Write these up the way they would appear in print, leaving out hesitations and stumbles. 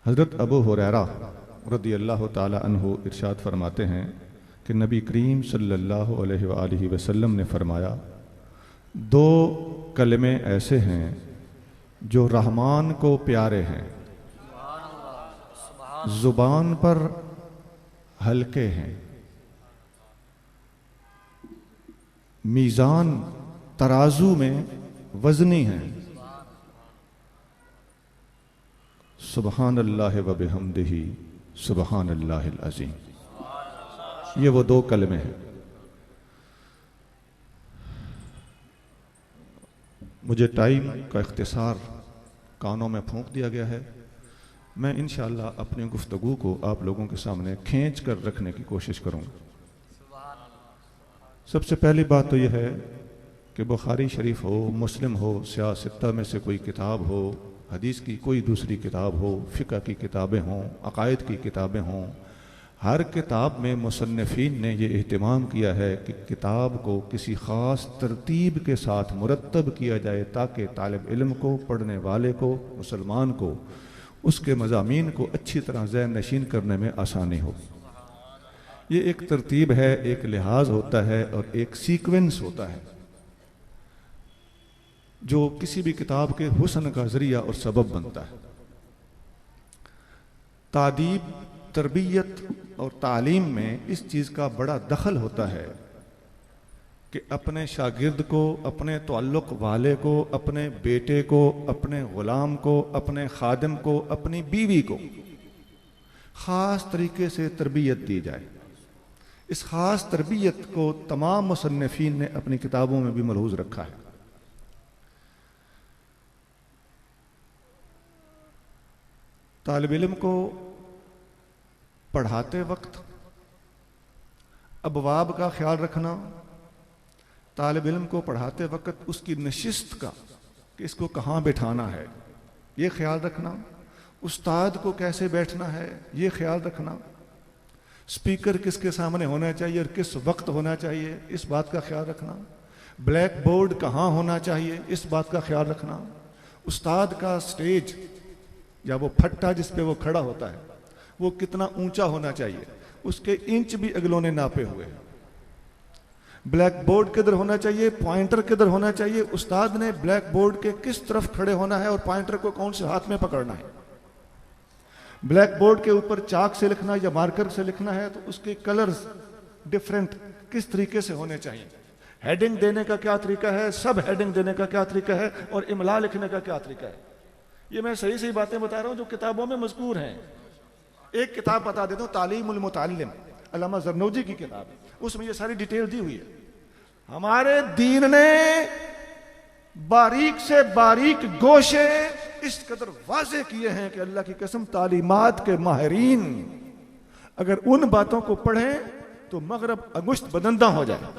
हज़रत अबू हुरैरा रदियल्लाहु ताला अन्हु इरशाद फरमाते हैं कि नबी करीम सल्लल्लाहु अलैहि वसल्लम ने फरमाया, दो कलमे ऐसे हैं जो रहमान को प्यारे हैं, ज़ुबान पर हल्के हैं, मीज़ान तराजू में वज़नी हैं। सुबहान अल्लाह व बिहम्दिही सुबहान अल्लाहिल अज़ीम। ये वो दो कलमे हैं। मुझे टाइम का इख्तिसार कानों में फूंक दिया गया है। मैं इंशाअल्लाह अपनी गुफ्तगू को आप लोगों के सामने खींच कर रखने की कोशिश करूँगा। सबसे पहली बात तो यह है कि बुखारी शरीफ हो, मुस्लिम हो, सियासत्ता में से कोई किताब हो, हदीस की कोई दूसरी किताब हो, फ़िक़ह की किताबें हों, अक़ायद की किताबें हों, हर किताब में मुसन्निफ़ीन ने यह एहतमाम किया है कि किताब को किसी ख़ास तरतीब के साथ मुरत्तब किया जाए ताकि तालिब इल्म को, पढ़ने वाले को, मुसलमान को उसके मज़ामीन को अच्छी तरह ज़हन नशीन करने में आसानी हो। ये एक तरतीब है, एक लिहाज होता है और एक सीक्वेंस होता है जो किसी भी किताब के हुस्न का ज़रिया और सबब बनता है। तादीब, तरबियत और तालीम में इस चीज़ का बड़ा दखल होता है कि अपने शागिर्द को, अपने ताल्लुक़ वाले को, अपने बेटे को, अपने ग़ुलाम को, अपने खादिम को, अपनी बीवी को ख़ास तरीके से तरबियत दी जाए। इस ख़ास तरबियत को तमाम मुसन्निफ़ीन ने अपनी किताबों में भी मलहूज़ रखा है। तालिब इल्म को पढ़ाते वक्त अबवाब का ख्याल रखना, तालिब इल्म को पढ़ाते वक्त उसकी नशिस्त का कि इसको कहाँ बैठाना है ये ख्याल रखना, उस्ताद को कैसे बैठना है ये ख्याल रखना, स्पीकर किसके सामने होना चाहिए और किस वक्त होना चाहिए इस बात का ख्याल रखना, ब्लैक बोर्ड कहाँ होना चाहिए इस बात का ख्याल रखना, उस्ताद का स्टेज या वो फट्टा जिस पे वो खड़ा होता है वो कितना ऊंचा होना चाहिए, उसके इंच भी अगलों ने नापे हुए हैं। ब्लैक बोर्ड किधर होना चाहिए, पॉइंटर किधर होना चाहिए, उस्ताद ने ब्लैक बोर्ड के किस तरफ खड़े होना है और पॉइंटर को कौन से हाथ में पकड़ना है। ब्लैक बोर्ड के ऊपर चाक से लिखना या मार्कर से लिखना है तो उसके कलर्स डिफरेंट किस तरीके से होने चाहिए, हेडिंग देने का क्या तरीका है, सब हेडिंग देने का क्या तरीका है और इमला लिखने का क्या तरीका है। ये मैं सही सही बातें बता रहा हूं जो किताबों में मज़कूर हैं। एक किताब बता देता हूं, तालीमुल मुतअल्लिम, अल्लामा ज़रनूजी की किताब है, उसमें ये सारी डिटेल दी हुई है। हमारे दीन ने बारीक से बारीक गोशे इस कदर वाज़े किए हैं कि अल्लाह की कसम तालीमात के माहिरीन अगर उन बातों को पढ़ें तो मगरब अंगुश्त बदंदा हो जाए।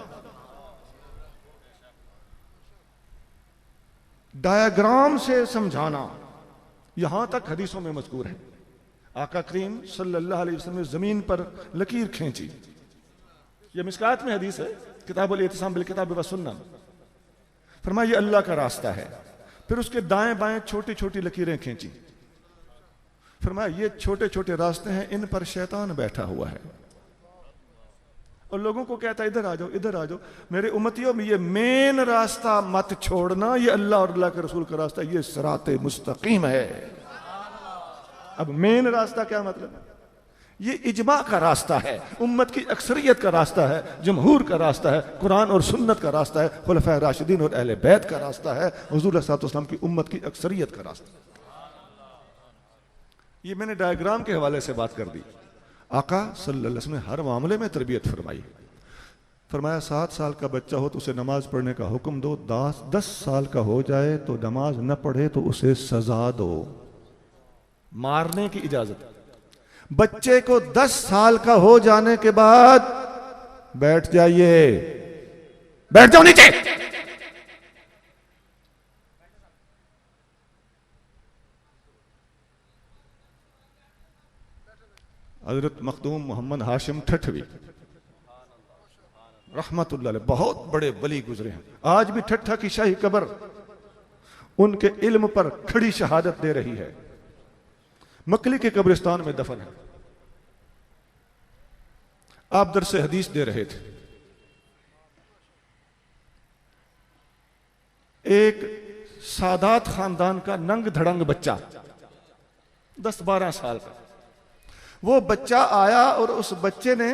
डायग्राम से समझाना यहां तक हदीसों में मज़कूर है। आका करीम सल्लल्लाहु अलैहि वसल्लम ने जमीन पर लकीर खींची, यह मिस्कात में हदीस है, किताबुल इत्तिसाम बिल किताब व सुन्नह। फरमाया ये अल्लाह का रास्ता है। फिर उसके दाएं बाएं छोटी छोटी लकीरें खींची। फरमाया ये छोटे छोटे रास्ते हैं, इन पर शैतान बैठा हुआ है और लोगों को कहता है इधर आ जाओ, इधर आ जाओ। मेरे उम्मतियों में ये मेन रास्ता मत छोड़ना, ये अल्लाह और अल्लाह के रसूल का रास्ता, ये सिराते मुस्तकीम है। अब मेन रास्ता क्या मतलब है? ये इजमा का रास्ता है, उम्मत की अक्सरियत का रास्ता है, जमहूर का रास्ता है, कुरान और सुन्नत का रास्ता है, खुलफाए राशिदीन और अहले बैत का रास्ता है, हुजूर सल्लल्लाहु अलैहि वसल्लम की उम्मत की अक्सरियत का रास्ता। ये मैंने डायग्राम के हवाले से बात कर दी। आका सल्लल्लाहु अलैहि वसल्लम ने हर मामले में तरबियत फरमाई। फरमाया 7 साल का बच्चा हो तो उसे नमाज पढ़ने का हुक्म दो, 10 साल का हो जाए तो नमाज न पढ़े तो उसे सजा दो, मारने की इजाजत। बच्चे को 10 साल का हो जाने के बाद बैठ जाइए, बैठ जाओ नीचे। हजरत मखदूम मोहम्मद हाशिम ठठवी रहमतुल्लाह अलैह बहुत बड़े वली गुजरे हैं। आज भी ठट्ठा की शाही कब्र उनके इल्म पर खड़ी शहादत दे रही है। मकली के कब्रिस्तान में दफन है। आप दरसे हदीस दे रहे थे। एक सादात खानदान का नंग धड़ंग बच्चा 10-12 साल का, वो बच्चा आया और उस बच्चे ने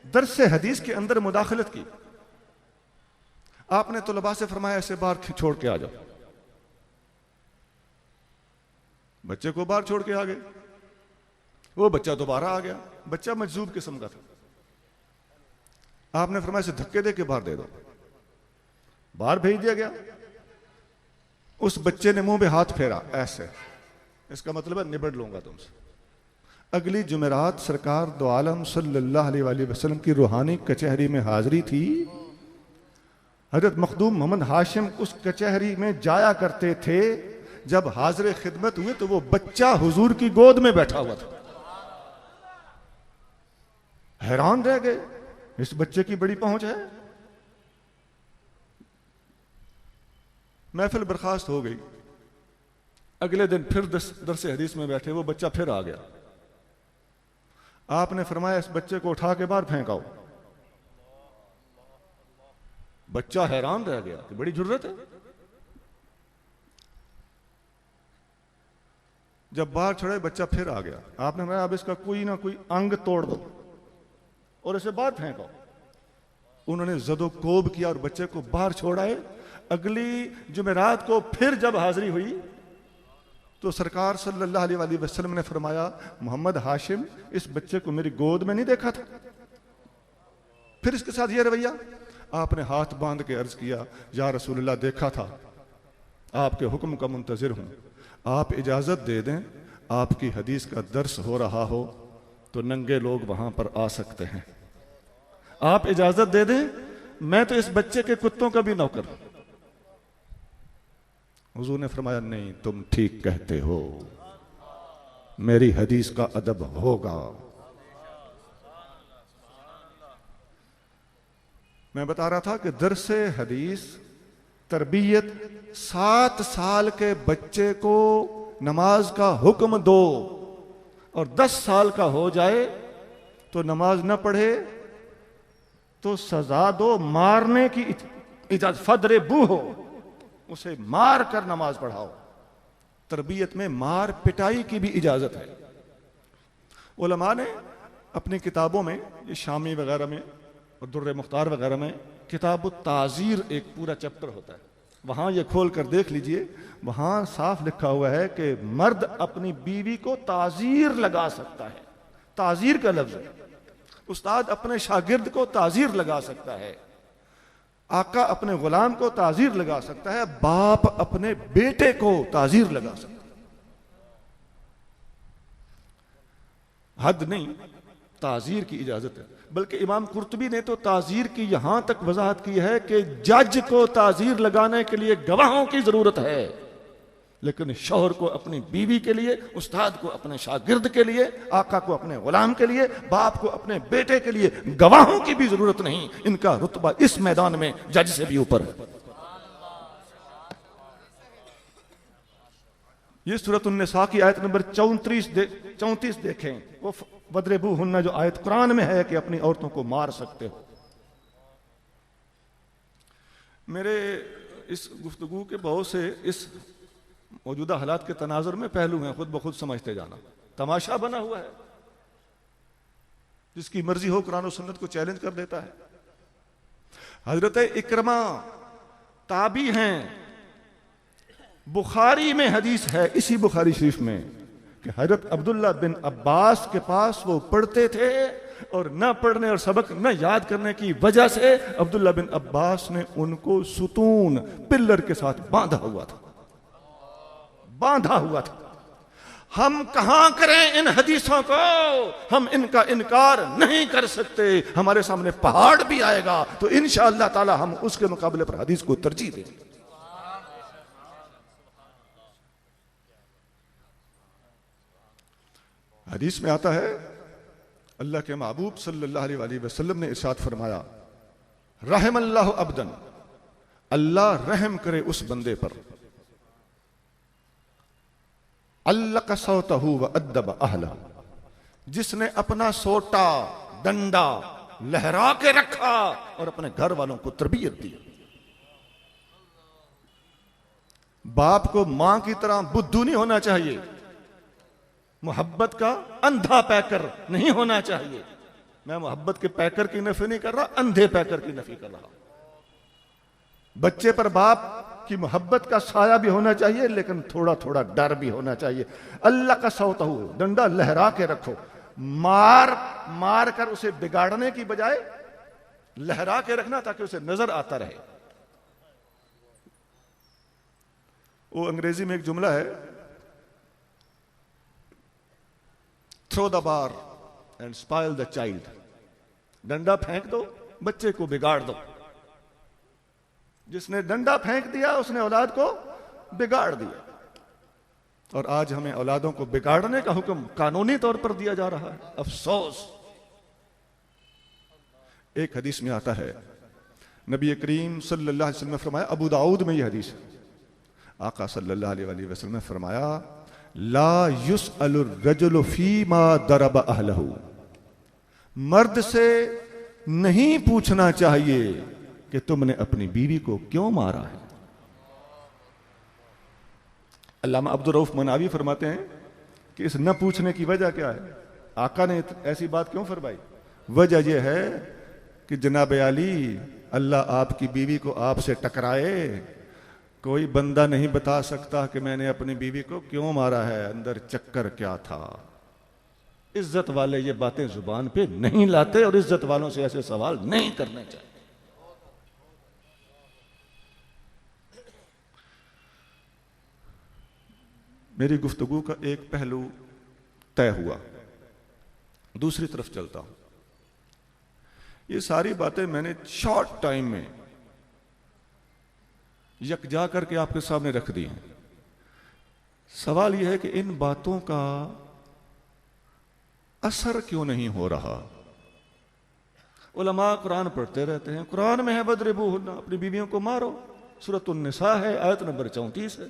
दरसे हदीस के अंदर मुदाखलत की। आपने तुलबा से फरमाया ऐसे बाहर छोड़ के आ जाओ। बच्चे को बाहर छोड़ के आ गए। वो बच्चा दोबारा आ गया। बच्चा मजजूब किस्म का था। आपने फरमाया इसे धक्के दे के बाहर दे दो। बाहर भेज दिया गया। उस बच्चे ने मुंह पे हाथ फेरा ऐसे, इसका मतलब है निबड़ लूंगा तुमसे। अगली जुमेरात सरकार दो आलम सल्लल्लाहु अलैहि वसल्लम की रूहानी कचहरी में हाजिरी थी। हजरत मखदूम मोहम्मद हाशिम उस कचहरी में जाया करते थे। जब हाजिर खिदमत हुए तो वो बच्चा हुजूर की गोद में बैठा हुआ था। हैरान रह गए, इस बच्चे की बड़ी पहुंच है। महफिल बर्खास्त हो गई। अगले दिन फिर दरसे हदीस में बैठे, वो बच्चा फिर आ गया। आपने फरमाया इस बच्चे को उठा के बाहर फेंकाओ। बच्चा हैरान रह गया कि बड़ी जुर्रत है। जब बाहर छोड़े बच्चा फिर आ गया। आपने फरमाया अब इसका कोई ना कोई अंग तोड़ दो और इसे बाहर फेंको। उन्होंने जदो कोब किया और बच्चे को बाहर छोड़ाए। अगली जुमेरात को फिर जब हाजिरी हुई तो सरकार सल्लल्लाहु अलैहि वसल्लम ने फरमाया मोहम्मद हाशिम इस बच्चे को मेरी गोद में नहीं देखा था, फिर इसके साथ यह रवैया। आपने हाथ बांध के अर्ज किया या रसूलुल्लाह देखा था, आपके हुक्म का मुंतजिर हूं, आप इजाजत दे दें, आपकी हदीस का दर्स हो रहा हो तो नंगे लोग वहां पर आ सकते हैं। आप इजाजत दे दें, मैं तो इस बच्चे के कुत्तों का भी नौकर हूं। हुजूर ने फरमाया नहीं, तुम ठीक कहते हो, मेरी हदीस का अदब होगा। मैं बता रहा था कि दरसे हदीस तरबियत 7 साल के बच्चे को नमाज का हुक्म दो और 10 साल का हो जाए तो नमाज न पढ़े तो सजा दो, मारने की इजाजत, फदरे बू हो, उसे मार कर नमाज पढ़ाओ। तरबियत में मार पिटाई की भी इजाजत है। उलमा ने अपनी किताबों में, ये शामी वगैरह में और दुर्र मुख्तार वगैरह में, किताब ताजीर एक पूरा चैप्टर होता है, वहां ये खोल कर देख लीजिए। वहां साफ लिखा हुआ है कि मर्द अपनी बीवी को ताजीर लगा सकता है। ताजीर का लफ्ज है। उस्ताद अपने शागिर्द को ताजीर लगा सकता है, आका अपने गुलाम को ताजीर लगा सकता है, बाप अपने बेटे को ताजीर लगा सकता है। हद नहीं, ताजीर की इजाजत है। बल्कि इमाम कुर्तुबी ने तो ताजीर की यहां तक वजाहत की है कि जज को ताजीर लगाने के लिए गवाहों की जरूरत है, लेकिन शौहर को अपनी बीवी के लिए, उस्ताद को अपने शागिर्द के लिए, आका को अपने गुलाम के लिए, बाप को अपने बेटे के लिए गवाहों की भी जरूरत नहीं। इनका रुतबा इस मैदान में जज से भी ऊपर है। ये सूरत उन्निसा की आयत नंबर 34 देखें। वो वदरेबू हुन्ना जो आयत कुरान में है कि अपनी औरतों को मार सकते हो। मेरे इस गुफ्तगू के बहुत से इस मौजूदा हालात के तनाजुर में पहलू हैं, खुद ब खुद समझते जाना। तमाशा बना हुआ है, जिसकी मर्जी हो कुरान और सुन्नत को चैलेंज कर देता है। हजरत इकरमा ताबी हैं, बुखारी में हदीस है, इसी बुखारी शरीफ में, कि हजरत अब्दुल्ला बिन अब्बास के पास वो पढ़ते थे और न पढ़ने और सबक न याद करने की वजह से अब्दुल्ला बिन अब्बास ने उनको सुतून पिल्लर के साथ बांधा हुआ था। हम कहां करें इन हदीसों को, हम इनका इनकार नहीं कर सकते। हमारे सामने पहाड़ भी आएगा तो इंशाअल्लाह ताला हम उसके मुकाबले पर हदीस को तरजीह देंगे। हदीस में आता है, अल्लाह के महबूब सल्लल्लाहु अलैहि वसल्लम ने इरशाद फरमाया, रहमल्लाहु अब्दन, अल्लाह रहम करे उस बंदे पर, अल्लक़ सौतहू व अद्दब अहला, जिसने अपना सोटा डंडा लहरा के रखा और अपने घर वालों को तरबियत दी। बाप को मां की तरह बुद्धू नहीं होना चाहिए, मोहब्बत का अंधा पैकर नहीं होना चाहिए। मैं मोहब्बत के पैकर की नफी नहीं कर रहा, अंधे पैकर की नफी कर रहा। बच्चे पर बाप की मोहब्बत का साया भी होना चाहिए, लेकिन थोड़ा थोड़ा डर भी होना चाहिए। अल्लाह का सौतहू, डंडा लहरा के रखो, मार मार कर उसे बिगाड़ने की बजाय लहरा के रखना ताकि उसे नजर आता रहे। वो अंग्रेजी में एक जुमला है, throw the bar and spoil the child. डंडा फेंक दो, बच्चे को बिगाड़ दो। जिसने डंडा फेंक दिया उसने औलाद को बिगाड़ दिया। और आज हमें औलादों को बिगाड़ने का हुक्म कानूनी तौर पर दिया जा रहा है। अफसोस। एक हदीस में आता है, नबी करीम सल्लल्लाहु अलैहि वसल्लम ने फरमाया, अबू दाऊद में यह हदीस है, आका सल्लल्लाहु अलैहि वसल्लम ने फरमाया, ला युसअलुर रजुलु फीमा दरब अहलहू, मर्द से नहीं पूछना चाहिए कि तुमने अपनी बीवी को क्यों मारा है। अल्लामा अब्दुल रऊफ मनावी फरमाते हैं कि इस न पूछने की वजह क्या है, आका ने ऐसी बात क्यों फरमाई। वजह यह है कि जनाब अली, अल्लाह आपकी बीवी को आपसे टकराए, कोई बंदा नहीं बता सकता कि मैंने अपनी बीवी को क्यों मारा है, अंदर चक्कर क्या था। इज्जत वाले ये बातें जुबान पे नहीं लाते और इज्जत वालों से ऐसे सवाल नहीं करने चाहिए। मेरी गुफ्तगू का एक पहलू तय हुआ, दूसरी तरफ चलता हूं। ये सारी बातें मैंने शॉर्ट टाइम में यकजा करके आपके सामने रख दी हैं। सवाल यह है कि इन बातों का असर क्यों नहीं हो रहा। उलमा कुरान पढ़ते रहते हैं, कुरान में है वदरिबूहुन्ना, अपनी बीवियों को मारो, सूरतुन निसा है, आयत नंबर 34 है।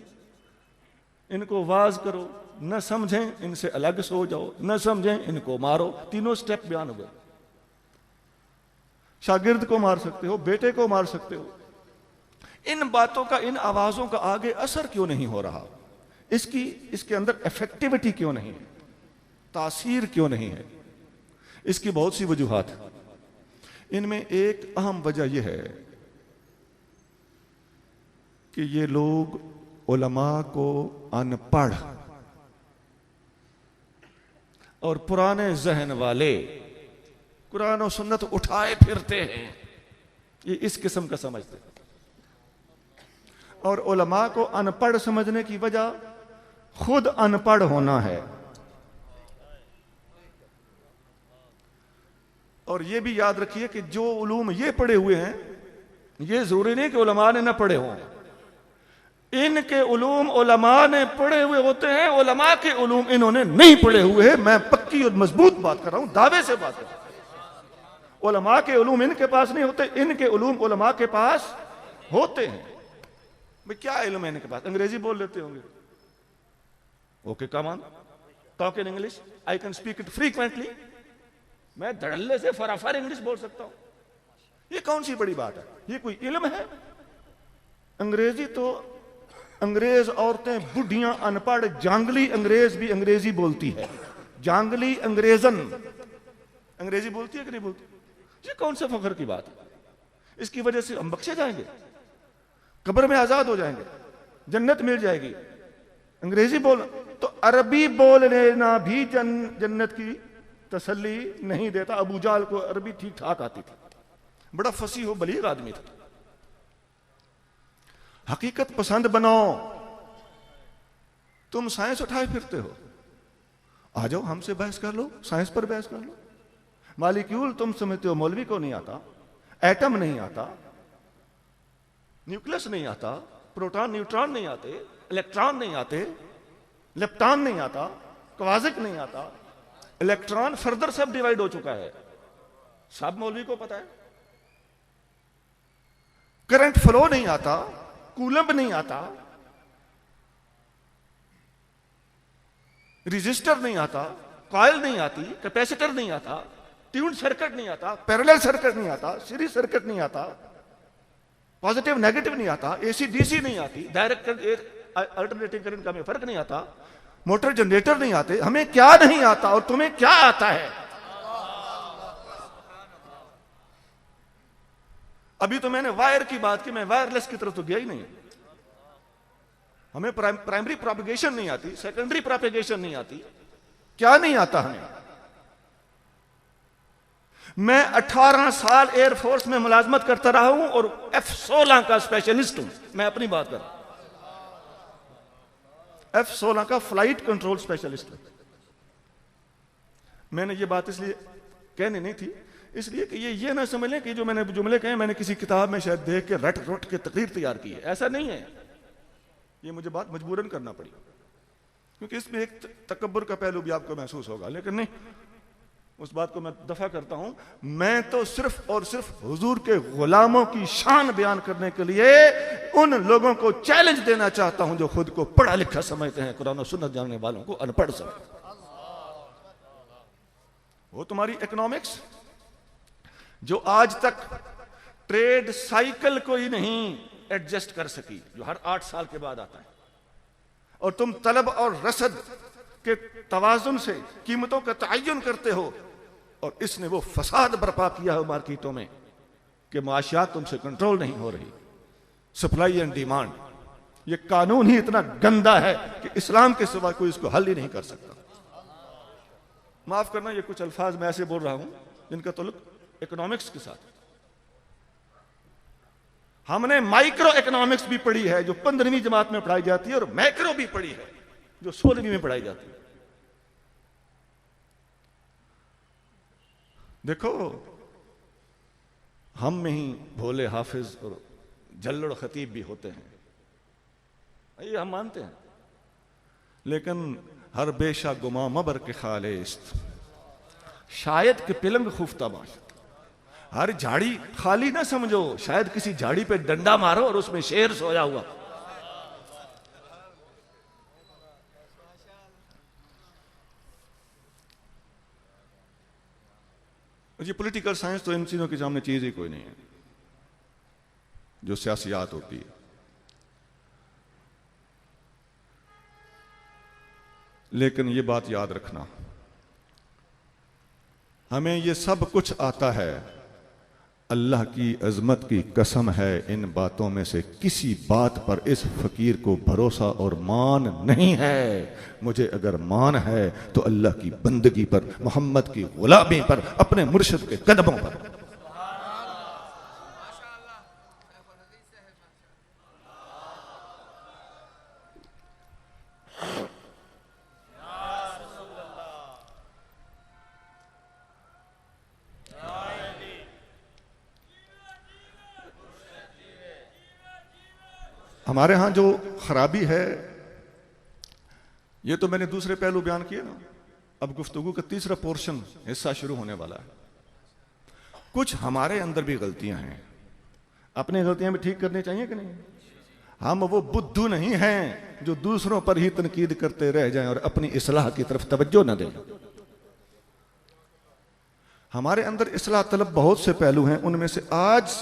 इनको वाज करो, न समझें इनसे अलग सो जाओ, न समझें इनको मारो। तीनों स्टेप बयान हुए। शागिर्द को मार सकते हो, बेटे को मार सकते हो। इन बातों का, इन आवाजों का आगे असर क्यों नहीं हो रहा, इसके अंदर इफेक्टिविटी क्यों नहीं है, तासीर क्यों नहीं है। इसकी बहुत सी वजूहात है। इनमें एक अहम वजह यह है कि ये लोग उलमा को अनपढ़ और पुराने जहन वाले, कुरान और सुन्नत उठाए फिरते हैं, ये इस किस्म का समझते हैं। और उलमा को अनपढ़ समझने की वजह खुद अनपढ़ होना है। और यह भी याद रखिए कि जो उलूम ये पढ़े हुए हैं, ये जरूरी नहीं कि उलमा ने न पढ़े हों। इनके उलूम उलमा ने पढ़े हुए होते हैं, उलमा के उलूम इन्होंने नहीं पढ़े हुए हैं। मैं पक्की और मजबूत बात कर रहा हूं, दावे से बात कर रहा हूं। उलमा के उलूम इनके पास नहीं होते, इनके उलूम उलमा के पास होते हैं। भाई क्या इल्म है इनके पास, अंग्रेजी बोल लेते होंगे। Okay come on, talk in English, I can speak it frequently. मैं धड़ल्ले से फराफर इंग्लिश बोल सकता हूं। ये कौन सी बड़ी बात है, ये कोई इल्म है। अंग्रेजी तो अंग्रेज औरतें, बुढ़ियां, अनपढ़ जांगली अंग्रेज भी अंग्रेजी बोलती है। जांगली अंग्रेजन अंग्रेजी बोलती है कि नहीं बोलती। ये कौन से फख्र की बात है। इसकी वजह से हम बख्शे जाएंगे, कब्र में आजाद हो जाएंगे, जन्नत मिल जाएगी। अंग्रेजी बोल तो अरबी बोल लेना भी जन्नत की तसल्ली नहीं देता। अबू जाल को अरबी ठीक ठाक आती थी, बड़ा फसीह हो बलीग आदमी था। हकीकत पसंद बनाओ। तुम साइंस उठाए फिरते हो, आ जाओ हमसे बहस कर लो, साइंस पर बहस कर लो। मालिक्यूल तुम समझते हो मौलवी को नहीं आता, एटम नहीं आता, न्यूक्लियस नहीं आता, प्रोटॉन न्यूट्रॉन नहीं आते, इलेक्ट्रॉन नहीं आते, लेप्टॉन नहीं आता, क्वाजिक नहीं आता। इलेक्ट्रॉन फर्दर सब डिवाइड हो चुका है, सब मौलवी को पता है। करंट फ्लो नहीं आता, कूलम्ब नहीं आता। रजिस्टर नहीं आता, कॉइल नहीं आती, कैपेसिटर नहीं आता, ट्यून सर्किट नहीं आता, पैरेलल सर्किट नहीं आता, सीरीज सर्किट नहीं आता, पॉजिटिव नेगेटिव नहीं आता, एसी डीसी नहीं आती, डायरेक्ट अल्टरनेटिंग करंट का हमें फर्क नहीं आता, मोटर जनरेटर नहीं आते, हमें क्या नहीं आता और तुम्हें क्या आता है? अभी तो मैंने वायर की बात की, मैं वायरलेस की तरफ तो गया ही नहीं। हमें प्राइमरी प्रोपेगेशन नहीं आती, सेकेंडरी प्रोपेगेशन नहीं आती, क्या नहीं आता हमें? मैं 18 साल एयरफोर्स में मुलाजमत करता रहा हूं और F-16 का स्पेशलिस्ट हूं। मैं अपनी बात कर रहा हूं, F-16 का फ्लाइट कंट्रोल स्पेशलिस्ट हूं। मैंने ये बात इसलिए कहनी नहीं थी, इसलिए कि ये ना समझ लें कि जो मैंने जुमले कहे मैंने किसी किताब में शायद देख के रट रट के तकरीर तैयार की है, ऐसा नहीं है। ये मुझे बात मजबूरन करना पड़ी, क्योंकि इसमें एक तकब्बुर का पहलू भी आपको महसूस होगा, लेकिन नहीं, उस बात को मैं दफा करता हूं। मैं तो सिर्फ और सिर्फ हुजूर के गुलामों की शान बयान करने के लिए उन लोगों को चैलेंज देना चाहता हूं जो खुद को पढ़ा लिखा समझते हैं, कुरान और सुन्नत जानने वालों को अनपढ़ समझते। वो तुम्हारी इकोनॉमिक्स जो आज तक ट्रेड साइकिल को ही नहीं एडजस्ट कर सकी, जो हर 8 साल के बाद आता है, और तुम तलब और रसद के तवाजुन से कीमतों का तयन करते हो, और इसने वो फसाद बर्पा किया है मार्केटों में कि माशियात तुमसे कंट्रोल नहीं हो रही, सप्लाई एंड डिमांड। ये कानून ही इतना गंदा है कि इस्लाम के सिवा कोई इसको हल ही नहीं कर सकता। माफ करना, ये कुछ अल्फाज मैं ऐसे बोल रहा हूं जिनका ताल्लुक इकोनॉमिक्स के साथ। हमने माइक्रो इकोनॉमिक्स भी पढ़ी है जो 15वीं जमात में पढ़ाई जाती है, और मैक्रो भी पढ़ी है जो 16वीं में पढ़ाई जाती है। देखो, हम में ही भोले हाफिज और जल्लड़ खतीब भी होते हैं, ये हम मानते हैं, लेकिन हर बेशा गुमा मबर के खालिस्त शायद के पिलंग खुफ्ता बाश। हर झाड़ी खाली ना समझो, शायद किसी झाड़ी पे डंडा मारो और उसमें शेर सोया हुआ। ये पॉलिटिकल साइंस तो इन चीजों के सामने चीज ही कोई नहीं है जो सियासियात होती है। लेकिन ये बात याद रखना, हमें ये सब कुछ आता है, अल्लाह की अजमत की कसम है, इन बातों में से किसी बात पर इस फकीर को भरोसा और मान नहीं है। मुझे अगर मान है तो अल्लाह की बंदगी पर, मोहम्मद की गुलामी पर, अपने मुर्शिद के कदमों पर। हमारे यहां जो खराबी है, ये तो मैंने दूसरे पहलू बयान किए ना, अब गुफ्तगू का तीसरा पोर्शन हिस्सा शुरू होने वाला है। कुछ हमारे अंदर भी गलतियां हैं, अपनी गलतियां भी ठीक करनी चाहिए कि नहीं? हम वो बुद्धू नहीं हैं जो दूसरों पर ही तनकीद करते रह जाएं और अपनी इस्लाह की तरफ तवज्जो न दें। हमारे अंदर इस्लाह तलब बहुत से पहलू हैं, उनमें से आज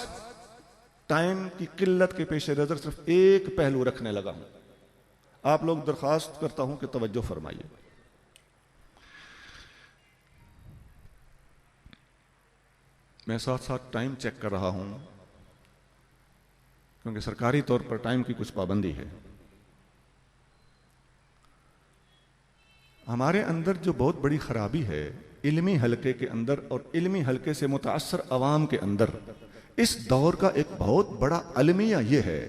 टाइम की किल्लत के पेश नजर सिर्फ एक पहलू रखने लगा हूं। आप लोग दरखास्त करता हूं कि तवज्जो फरमाइए। मैं साथ साथ टाइम चेक कर रहा हूं, क्योंकि सरकारी तौर पर टाइम की कुछ पाबंदी है। हमारे अंदर जो बहुत बड़ी खराबी है इल्मी हलके के अंदर और इल्मी हलके से मुतासर अवाम के अंदर, इस दौर का एक बहुत बड़ा अलमिया यह है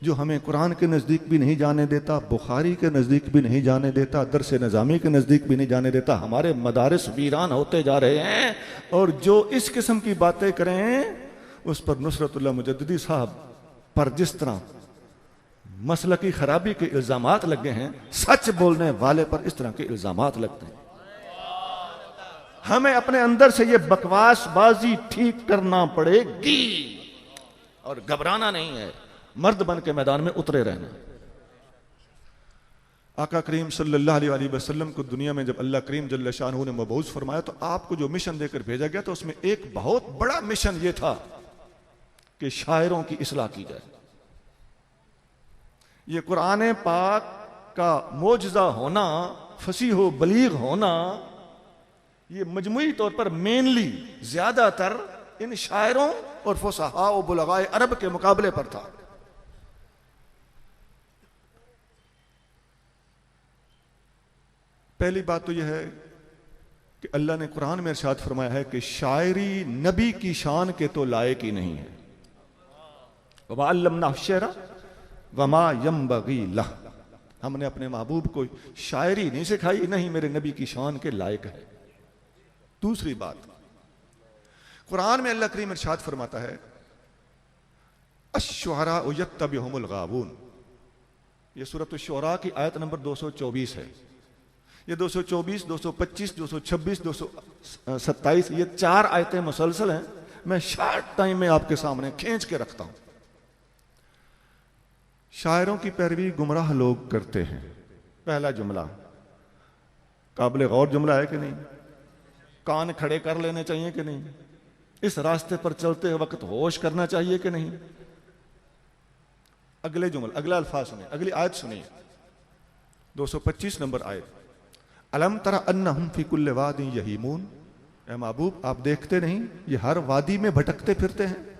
जो हमें कुरान के नज़दीक भी नहीं जाने देता, बुखारी के नज़दीक भी नहीं जाने देता, दरस निज़ामी के नज़दीक भी नहीं जाने देता। हमारे मदारिस वीरान होते जा रहे हैं, और जो इस किस्म की बातें करें उस पर नुसरतुल्लाह मुजद्दिदी साहब पर जिस तरह मसलकी खराबी के इल्ज़ामात लगे हैं, सच बोलने वाले पर इस तरह के इल्ज़ामात लगते हैं। हमें अपने अंदर से ये बकवासबाजी ठीक करना पड़ेगी और घबराना नहीं है, मर्द बन के मैदान में उतरे रहना। आका करीम सल्लल्लाहु अलैहि वसल्लम को दुनिया में जब अल्लाह करीम जल्ल शानहू ने मबऊस फरमाया तो आपको जो मिशन देकर भेजा गया तो उसमें एक बहुत बड़ा मिशन ये था कि शायरों की इस्लाह की जाए। ये कुरान पाक का मोजज़ा होना, फसीह व बलीग होना, ये मजमुई तौर पर मेनली ज्यादातर इन शायरों और फुसहा व बुलगाए अरब के मुकाबले पर था। पहली बात तो यह है कि अल्लाह ने कुरान में इरशाद फरमाया है कि शायरी नबी की शान के तो लायक ही नहीं है। वमा अल्लमना शेरा वमा यंबगी लह, हमने अपने महबूब को शायरी नहीं सिखाई, नहीं मेरे नबी की शान के लायक है। दूसरी बात, कुरान में अल्लाह करीम इरशाद फरमाता है अश्शुअरा यत्तबिहुमुल गावून, ये सूरत अश-शुअरा की आयत नंबर 224 है। ये 224, 225, 226, 227 ये 4 आयतें मुसलसल हैं। मैं शार्ट टाइम में आपके सामने खींच के रखता हूं। शायरों की पैरवी गुमराह लोग करते हैं। पहला जुमला काबिल गौर जुमला है कि नहीं? कान खड़े कर लेने चाहिए कि नहीं? इस रास्ते पर चलते वक्त होश करना चाहिए कि नहीं? अगले जुमला, अगला अल्फाज सुनिए, अगली आयत सुनिए, 225 नंबर आयत। अलम तरा अन्नहुम फी कुल्लि वादिन यहीमून, ए महबूब आप देखते नहीं ये हर वादी में भटकते फिरते हैं।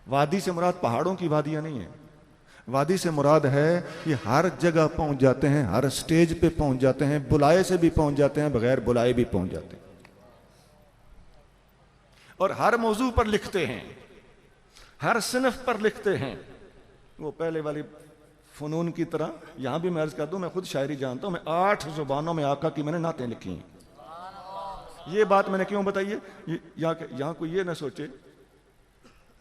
वादी से मुराद पहाड़ों की वादियां नहीं है, वादी से मुराद है ये हर जगह पहुंच जाते हैं, हर स्टेज पे पहुंच जाते हैं, बुलाए से भी पहुंच जाते हैं, बगैर बुलाए भी पहुंच जाते हैं, और हर मौजू पर लिखते हैं, हर सिनफ पर लिखते हैं। वो पहले वाली फनून की तरह यहां भी मैं अर्ज कर दूं, मैं खुद शायरी जानता हूं, मैं 8 जुबानों में आका की मैंने नातें लिखी हैं। ये बात मैंने क्यों बताई है? यहां कोई ये ना सोचे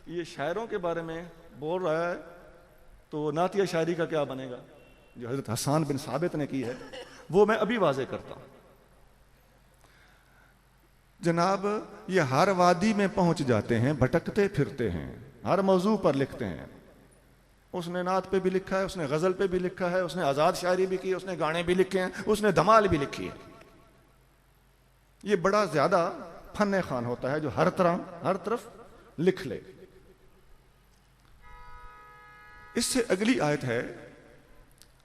ये शायरों के बारे में बोल रहा है तो नातिया शायरी का क्या बनेगा। जो हजरत हसन बिन साबित ने की है वो मैं अभी वाजे करता हूं। जनाब ये हर वादी में पहुंच जाते हैं, भटकते फिरते हैं, हर मौजू पर लिखते हैं। उसने नात पे भी लिखा है, उसने गजल पे भी लिखा है, उसने आजाद शायरी भी की है, उसने गाने भी लिखे हैं, उसने धमाल भी लिखी है। ये बड़ा ज्यादा फन खान होता है जो हर तरफ लिख ले। इससे अगली आयत है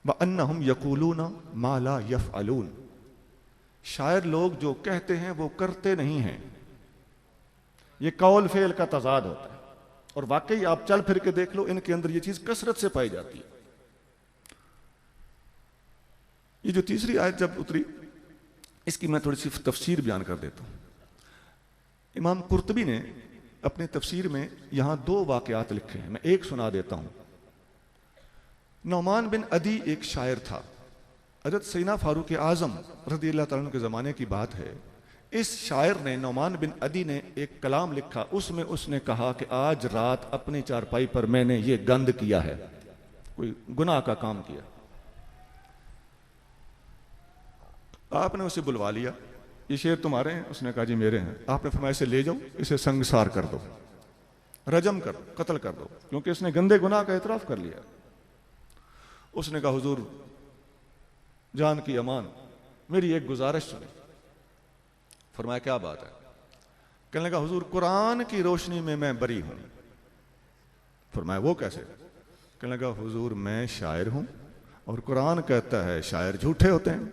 व अन्नहुम यकूलूना मा ला यफअलून, शायर लोग जो कहते हैं वो करते नहीं हैं। ये कौल फेल का तजाद होता है, और वाकई आप चल फिर के देख लो इनके अंदर ये चीज कसरत से पाई जाती है। ये जो तीसरी आयत जब उतरी इसकी मैं थोड़ी सी तफसीर बयान कर देता हूं। इमाम कुर्तबी ने अपने तफसीर में यहां 2 वाकयात लिखे हैं, मैं एक सुना देता हूं। नौमान बिन अदी एक शायर था, हजरत सैयदना फारूक आजम रज़ियल्लाहु तआला अन्हु के ज़माने की बात है। इस शायर ने, नौमान बिन अदी ने एक कलाम लिखा, उसमें उसने कहा कि आज रात अपनी चारपाई पर मैंने ये गंद किया है, कोई गुनाह का काम किया। आपने उसे बुलवा लिया, ये शेर तुम्हारे हैं? उसने कहा जी मेरे हैं। आपने फरमाया इसे ले जाओ, इसे संगसार कर दो, रजम कर दो, कत्ल कर दो, क्योंकि इसने गंदे गुनाह का एतराफ कर लिया। उसने कहा हुजूर जान की अमान, मेरी एक गुजारिश सुने। फरमाया क्या बात है? कहने लगा हुजूर कुरान की रोशनी में मैं बरी हूं। फरमाया वो कैसे? कहने लगा हुजूर मैं शायर हूं और कुरान कहता है शायर झूठे होते हैं।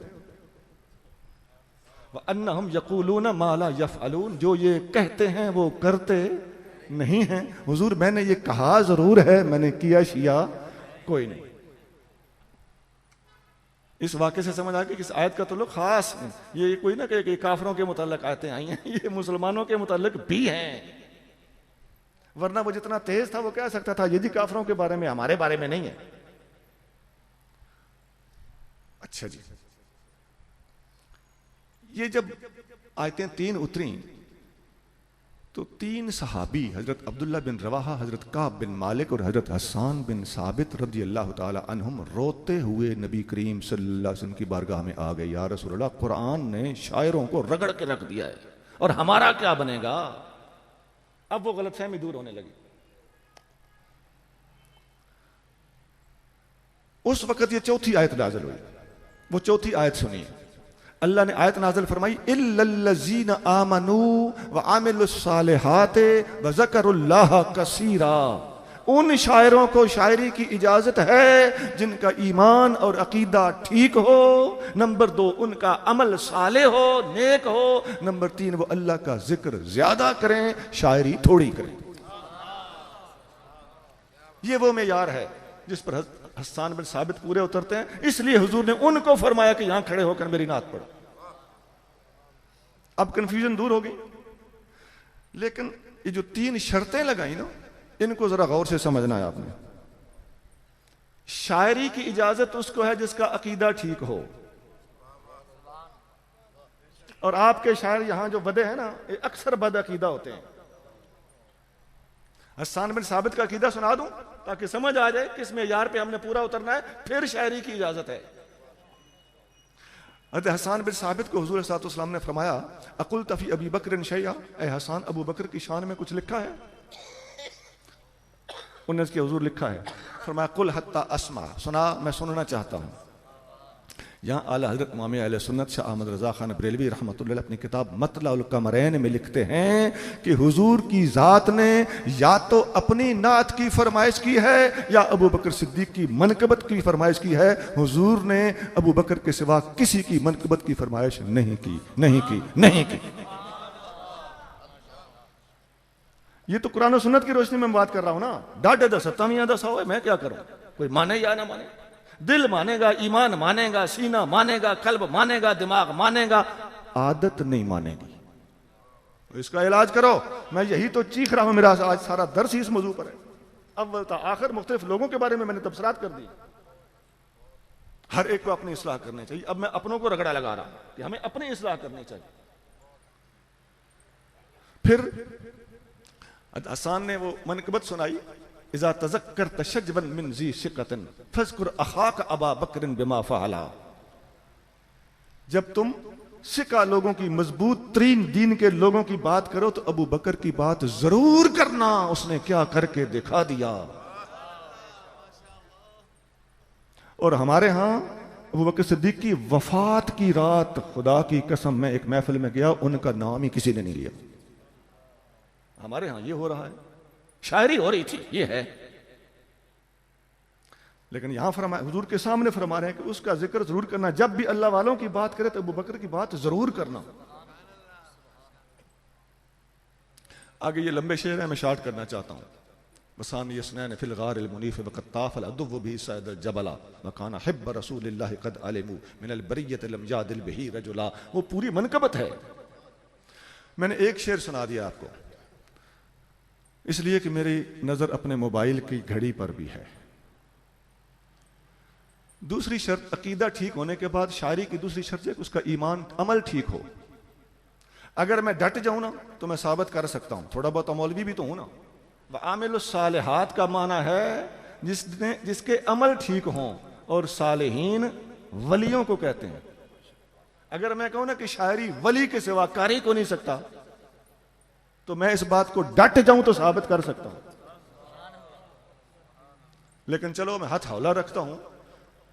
व अन्नहुम यकूलून मा ला यफअलून, जो ये कहते हैं वो करते नहीं हैं। हुजूर मैंने ये कहा जरूर है, मैंने किया शिया कोई नहीं। इस वाक्य से समझ आ गया कि इस आयत का ताल्लुक खास, ये कोई ना कि काफरों के मुताल्लिक आयतें आई हैं, ये मुसलमानों के मुताल्लिक भी हैं। वरना वो जितना तेज था वो कह सकता था ये जी काफरों के बारे में, हमारे बारे में नहीं है। अच्छा जी, ये जब आयतें 3 उतरी तो 3 सहाबी हजरत अब्दुल्ला बिन रवाहा, हजरत काब बिन मालिक और हजरत हसन बिन साबित रज़ियल्लाहु ताला अन्हुम रोते हुए नबी करीम सल्लल्लाहु अलैहि वसल्लम की बारगाह में आ गए। या रसूलल्लाह कुरान ने शायरों को रगड़ के रख दिया है और हमारा क्या बनेगा। अब वो गलतफहमी दूर होने लगी। उस वक्त ये चौथी आयत नाज़िल हुई। वो चौथी आयत सुनिए, अल्लाह ने आयत नाज़िल फरमाई, इल्लल्लज़ीना आमनू व आमिलुस्सालिहात व ज़करुल्लाह कसीरा। उन शायरों को शायरी की इजाजत है जिनका ईमान और अकीदा ठीक हो। नंबर 2, उनका अमल साले हो, नेक हो। नंबर 3, वो अल्लाह का जिक्र ज्यादा करें, शायरी थोड़ी करें। ये वो मेयार है जिस पर हस्सान बिन साबित पूरे उतरते हैं। इसलिए हुजूर ने उनको फरमाया कि यहां खड़े होकर मेरी नात पढ़ो। अब कंफ्यूजन दूर होगी। लेकिन ये जो 3 शर्तें लगाई ना, इनको जरा गौर से समझना है आपने। शायरी की इजाजत उसको है जिसका अकीदा ठीक हो। और आपके शायर यहां जो बदे हैं ना, ये अक्सर बद अकीदा होते हैं। हस्सान बिन साबित का अकीदा सुना दूं ताकि समझ आ जाए किस मेयार पे हमने पूरा उतरना है, फिर शायरी की इजाजत है। हज़रत हस्सान बिन साबित को हुजूर सल्लल्लाहु अलैहि वसल्लम ने फरमाया, अकुल तफी अबी बकर शैया, ए हसन, अबू बकर की शान में कुछ लिखा है? उन्होंने के हुजूर लिखा है। फरमाया, कुल हत्ता अस्मा, सुना, मैं सुनना चाहता हूं। यहाँ आला हजरत इमाम अहले सुन्नत शाह अहमद रजा खान बरेलवी रहमतुल्लाह अपनी किताब मतलाउल कमरैन में लिखते हैं कि हुजूर की जात ने या तो अपनी नात की फरमाइश की है या अबू बकर सिद्दीक की मनकबत की फरमाइश की है। हुजूर ने अबू बकर के सिवा किसी की मनकबत की फरमाइश नहीं की। ये तो कुरान और सुन्नत की रोशनी में बात कर रहा हूं ना। डाटे दस तमिया दस हो, मैं क्या करूं? कोई माने या ना माने, दिल मानेगा, ईमान मानेगा, सीना मानेगा, कल्ब मानेगा, दिमाग मानेगा, आदत नहीं मानेगी। तो इसका इलाज करो। मैं यही तो चीख रहा हूं, मेरा आज सारा दर्स ही इस मौजू पर है। अव्वल ता आखिर मुख्तलिफ लोगों के बारे में मैंने तबसरात कर दी। हर एक को अपनी इस्लाह करनी चाहिए। अब मैं अपनों को रगड़ा लगा रहा हूं कि हमें अपनी इस्लाह करनी चाहिए। फिर हसन ने वो मनकबत सुनाई, इज़ा तज़क्कर तशज्जबन मिन ज़ी शिक़तिन फ़ज़कुर अख़ाक अबा बकरिन बिमा फ़अला। जब तुम शिका लोगों की, मजबूत तरीन दीन के लोगों की बात करो तो अबू बकर की बात जरूर करना, उसने क्या करके दिखा दिया। और हमारे यहां अबू बकर सिद्दीक की वफात की रात, खुदा की कसम, मैं एक महफिल में गया, उनका नाम ही किसी ने नहीं लिया। हमारे यहां ये हो रहा है, शायरी हो रही थी, ये है। लेकिन यहां फरमा, हुजूर के सामने फरमा रहे हैं कि उसका जिक्र जरूर करना। जब भी अल्लाह वालों की बात करे तो अबू बकर की बात जरूर करना। आगे ये लंबे शेर है, मैं शार्ट करना चाहता हूं। वसानी यसनैन फिल गारिल मुनीफ वक़त्ताफ़ अदुव्व बिही सैदल जबला वकाना हिब्ब रसूलिल्लाह क़द अलिमू मिनल बरियत लम यादिल बिही रजुला। वो पूरी मनकबत है। मैंने एक शेर सुना दिया आपको इसलिए कि मेरी नजर अपने मोबाइल की घड़ी पर भी है। दूसरी शर्त, अकीदा ठीक होने के बाद शायरी की दूसरी शर्त है कि उसका ईमान, अमल ठीक हो। अगर मैं डट जाऊं ना तो मैं साबित कर सकता हूं, थोड़ा बहुत मौलवी भी तो हूं ना। व आमिलुस सालिहात का माना है जिसके अमल ठीक हों, और सालिहीन वलियों को कहते हैं। अगर मैं कहूं ना कि शायरी वली के सिवा कारी को नहीं सकता, तो मैं इस बात को डट जाऊं तो साबित कर सकता हूं। लेकिन चलो मैं हाथ हौला रखता हूं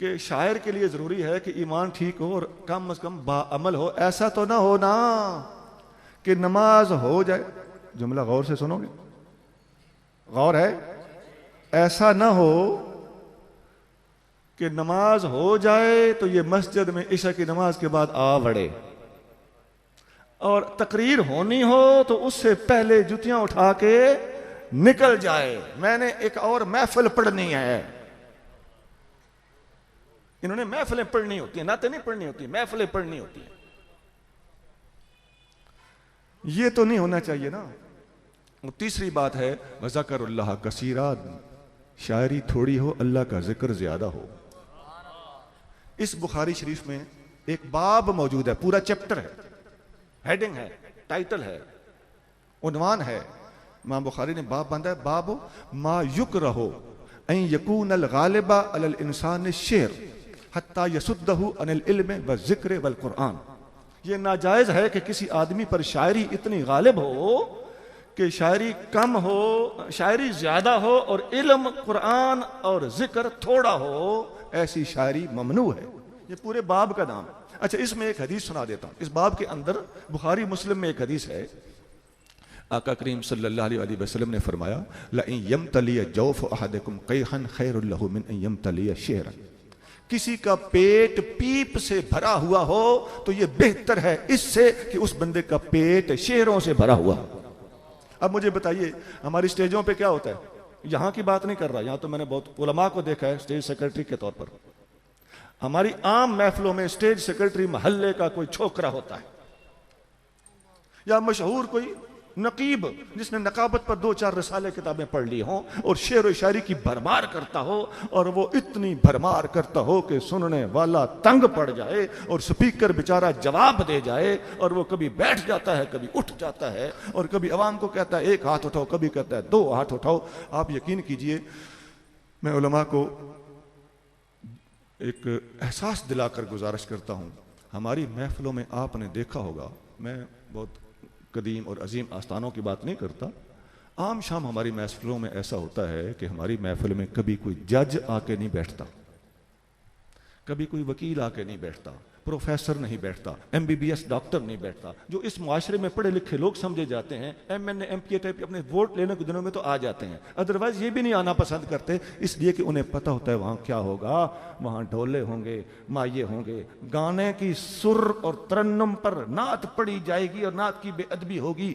कि शायर के लिए जरूरी है कि ईमान ठीक हो और कम से कम बाअमल हो। ऐसा तो ना हो ना कि नमाज हो जाए, जुमला गौर से सुनोगे, गौर है, ऐसा ना हो कि नमाज हो जाए तो ये मस्जिद में इशा की नमाज के बाद आ बढ़े, और तकरीर होनी हो तो उससे पहले जुतियां उठा के निकल जाए, मैंने एक और महफिल पढ़नी है। इन्होंने महफिलें पढ़नी होती है, नाते नहीं पढ़नी होती, महफिलें पढ़नी होती है। ये तो नहीं होना चाहिए ना। और तीसरी बात है वज़करुल्लाह कसीरा, शायरी थोड़ी हो, अल्लाह का जिक्र ज्यादा हो। इस बुखारी शरीफ में एक बाब मौजूद है, पूरा चैप्टर है, हेडिंग है, टाइटल है, उन्वान है। इमाम बुखारी ने बाब बांधा है, बाब मा युकरहु अन यकूनल गालिबा अलल इंसान शेर हत्ता यसुद्दहु अनिल इल्म व जिक्र वल कुरान। ये नाजायज है कि किसी आदमी पर शायरी इतनी गालिब हो कि शायरी कम हो, शायरी ज्यादा हो और इल्म कुरान और जिक्र थोड़ा हो, ऐसी शायरी ममनू है। ये पूरे बाब का नाम है। अच्छा, इसमें एक हदीस सुना देता हूं। इस बाब के अंदर बुखारी मुस्लिम में एक हदीस है। आका करीम सल्लल्लाहु अलैहि वसल्लम ने फरमाया, लइन यमतलिय जौफ अहदिकुम कैहन खैरुल लहु मिन अन यमतलिय शेरन। किसी का पेट पीप से भरा हुआ हो तो यह बेहतर है इससे कि उस बंदे का पेट शेरों से भरा हुआ। अब मुझे बताइए, हमारी स्टेजों पे क्या होता है? यहां की बात नहीं कर रहा, यहां तो मैंने बहुत उलमा को देखा है स्टेज सेक्रेटरी के तौर पर। हमारी आम महफिलों में स्टेज सेक्रेटरी मोहल्ले का कोई छोकरा होता है, या मशहूर कोई नकीब जिसने नकाबत पर 2-4 रसाले किताबें पढ़ ली हों और शेर व शायरी की भरमार करता हो, और वो इतनी भरमार करता हो कि सुनने वाला तंग पड़ जाए और स्पीकर बेचारा जवाब दे जाए, और वो कभी बैठ जाता है, कभी उठ जाता है, और कभी अवाम को कहता है 1 हाथ उठाओ, कभी कहता है 2 हाथ उठाओ। आप यकीन कीजिए, मैं उलमा को एक एहसास दिलाकर गुजारिश करता हूँ, हमारी महफिलों में आपने देखा होगा, मैं बहुत कदीम और अजीम आस्थानों की बात नहीं करता, आम शाम हमारी महफिलों में ऐसा होता है कि हमारी महफिल में कभी कोई जज आके नहीं बैठता, कभी कोई वकील आके नहीं बैठता, प्रोफेसर नहीं बैठता, MBBS डॉक्टर नहीं बैठता, जो इस मुआशरे में पढ़े लिखे लोग समझे जाते हैं। MNA MPA टाइप अपने वोट लेने के दिनों में तो आ जाते हैं, अदरवाइज ये भी नहीं आना पसंद करते, इसलिए कि उन्हें पता होता है वहां क्या होगा, वहां ढोले होंगे, माये होंगे, गाने की सुर और तरन्नुम पर नात पड़ी जाएगी और नात की बेअदबी होगी।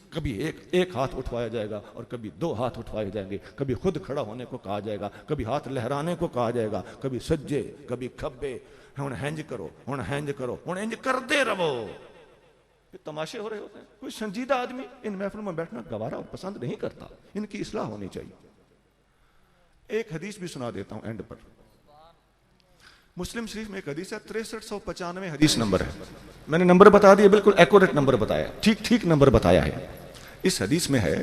कभी एक हाथ उठवाया जाएगा और कभी 2 हाथ उठवाए जाएंगे, कभी खुद खड़ा होने को कहा जाएगा, कभी हाथ लहराने को कहा जाएगा, कभी सज्जे कभी खब्बे, हुण हैंज करो, हुण हैंज करो, हुण इंज करते रहो। ये तमाशे हो रहे होते हैं। कोई संजीदा आदमी इन महफिलों में बैठना गवारा और पसंद नहीं करता, इनकी इस्लाह होनी चाहिए। एक हदीस भी सुना देता हूं एंड पर। मुस्लिम शरीफ में एक हदीस है, 6395 हदीस नंबर है। मैंने नंबर बता दिया, बिल्कुल एक्यूरेट नंबर बताया, ठीक नंबर बताया है। इस हदीस में है,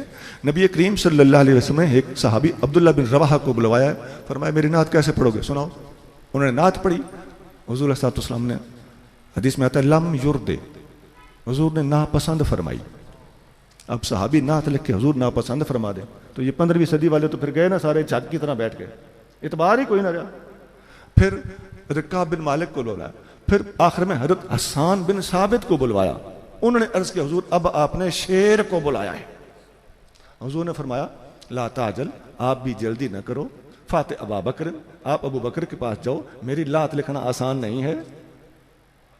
नबी करीम सल्लल्लाहु अलैहि वसल्लम ने एक सहाबी अब्दुल्ला बिन रवाहा को बुलवाया, फरमाया मेरी नात कैसे पढ़ोगे, सुनाओ। उन्होंने नात पढ़ी। हुजूर सल्लल्लाहु ने, हदीस में आता है लम युर्दे, हुजूर ने नापसंद फरमाई। अब सहाबी नात लिख के हुजूर नापसंद फरमा दे तो ये 15वीं सदी वाले तो फिर गए ना, सारे जग की तरह बैठ गए, इतबार ही कोई ना रहा। फिर रिक्का बिन मालिक को बुलाया, फिर आखिर में हजरत हसन बिन साबित को बुलवाया। उन्होंने अर्ज किया हुजूर अब आपने शेर को बुलाया है। हुजूर ने फरमाया ला ताजल, आप भी जल्दी न करो, फाते अबा बकर, आप अबू बकर के पास जाओ, मेरी लात लिखना आसान नहीं है।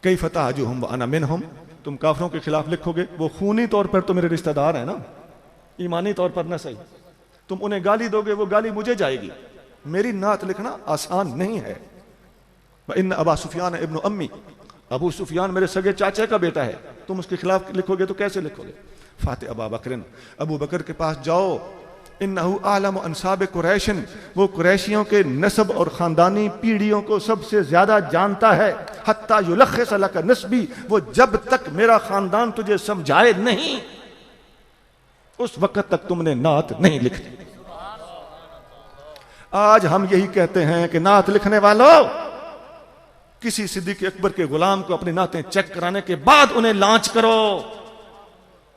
कई फतह जो हम अना मिन हम, तुम काफरों के खिलाफ लिखोगे, वो खूनी तौर पर तो मेरे रिश्तेदार है ना, ईमानी तौर पर ना सही, तुम उन्हें गाली दोगे, वो गाली मुझे जाएगी, मेरी नात लिखना आसान नहीं है। इन अबा सुफियान इब्न अम्मी, अबू सुफियान मेरे सगे चाचे का बेटा है, तुम उसके खिलाफ लिखोगे तो कैसे लिखोगे। फाते अबा बकरन, अबू बकर के पास जाओ, इन्नहु आलम अंसाब कुरैशन, वो कुरैशियों के नस्ब और खानदानी पीढ़ियों को सबसे ज्यादा जानता है। हत्ता युलखिस लक नस्बी, वो जब तक मेरा खानदान तुझे समझाए नहीं उस वक्त तक तुमने नात नहीं लिखनी। आज हम यही कहते हैं कि नात लिखने वालों, किसी सिद्दीक अकबर के गुलाम को अपनी नातें चेक कराने के बाद उन्हें लॉन्च करो।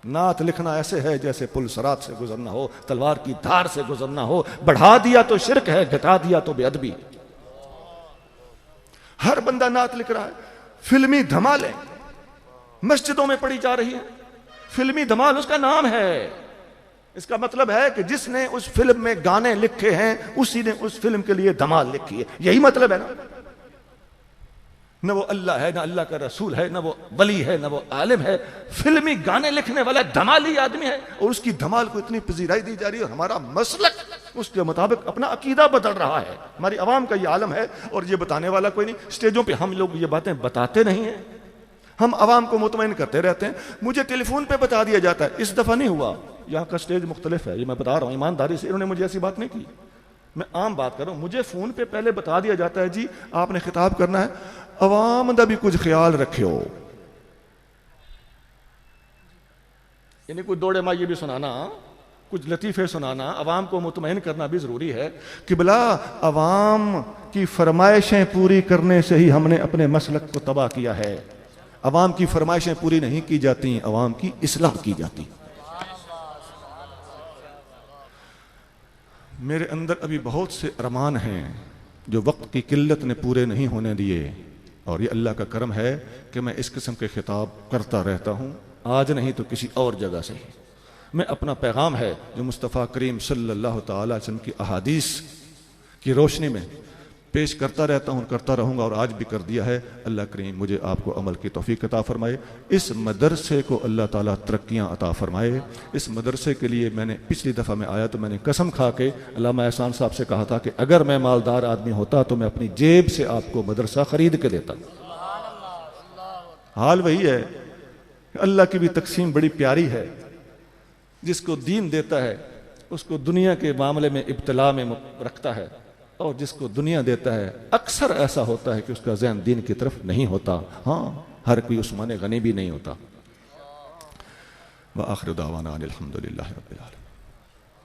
नात लिखना ऐसे है जैसे पुल सरात से गुजरना हो, तलवार की धार से गुजरना हो, बढ़ा दिया तो शिरक है, घटा दिया तो बेअदबी। हर बंदा नात लिख रहा है। फिल्मी धमालें मस्जिदों में पढ़ी जा रही है, फिल्मी धमाल उसका नाम है। इसका मतलब है कि जिसने उस फिल्म में गाने लिखे हैं उसी ने उस फिल्म के लिए धमाल लिखी है, यही मतलब है ना। न वो अल्लाह है, न अल्लाह का रसूल है, न वो वली है, न वो आलिम है, फिल्मी गाने लिखने वाला धमाली आदमी है, और उसकी धमाल को इतनी पजीराई दी जा रही है। और हमारा मसलक उसके मुताबिक अपना अकीदा बदल रहा है। हमारी आवाम का ये आलम है, और ये बताने वाला कोई नहीं। स्टेजों पे हम लोग ये बातें बताते नहीं हैं, हम आवाम को मुतमईन करते रहते हैं। मुझे टेलीफोन पे बता दिया जाता है, इस दफा नहीं हुआ, यहाँ का स्टेज मुख्तलिफ है, ये मैं बता रहा हूँ ईमानदारी से, इन्होंने मुझे ऐसी बात नहीं की, मैं आम बात कर रहा हूँ। मुझे फोन पे पहले बता दिया जाता है जी आपने खिताब करना है, अवाम दा भी कुछ ख्याल रखियो, यानी कुछ दौड़े माइये भी सुनाना, कुछ लतीफे सुनाना, अवाम को मुतमईन करना भी जरूरी है कि भला अवाम की फरमाइशें पूरी करने से ही हमने अपने मसलक को तबाह किया है। अवाम की फरमाइशें पूरी नहीं की जाती, अवाम की इस्लाह की जाती। मेरे अंदर अभी बहुत से अरमान हैं जो वक्त की किल्लत ने पूरे नहीं होने दिए, और ये अल्लाह का करम है कि मैं इस किस्म के खिताब करता रहता हूँ, आज नहीं तो किसी और जगह से ही। मैं अपना पैगाम है जो मुस्तफ़ा करीम सल्लल्लाहु तआला अलैहि वसल्लम की अहादीस की रोशनी में पेश करता रहता हूँ, करता रहूँगा, और आज भी कर दिया है। अल्लाह करीम मुझे आपको अमल की तौफीक अता फरमाए, इस मदरसे को अल्लाह ताला तरक्कियाँ अता फरमाए। इस मदरसे के लिए मैंने पिछली दफ़ा में आया तो मैंने कसम खा के अल्लामा एहसान साहब से कहा था कि अगर मैं मालदार आदमी होता तो मैं अपनी जेब से आपको मदरसा खरीद के देता। हाल वही है। अल्लाह की भी तकसीम बड़ी प्यारी है, जिसको दीन देता है उसको दुनिया के मामले में इब्तिला में रखता है, और जिसको दुनिया देता है अक्सर ऐसा होता है कि उसका ज़हन दीन की तरफ नहीं होता। हाँ, हर कोई उस्मान गनी भी नहीं होता। व आखिर दावाना अनिल हम्दुलिल्लाहि रब्बिल आलमीन।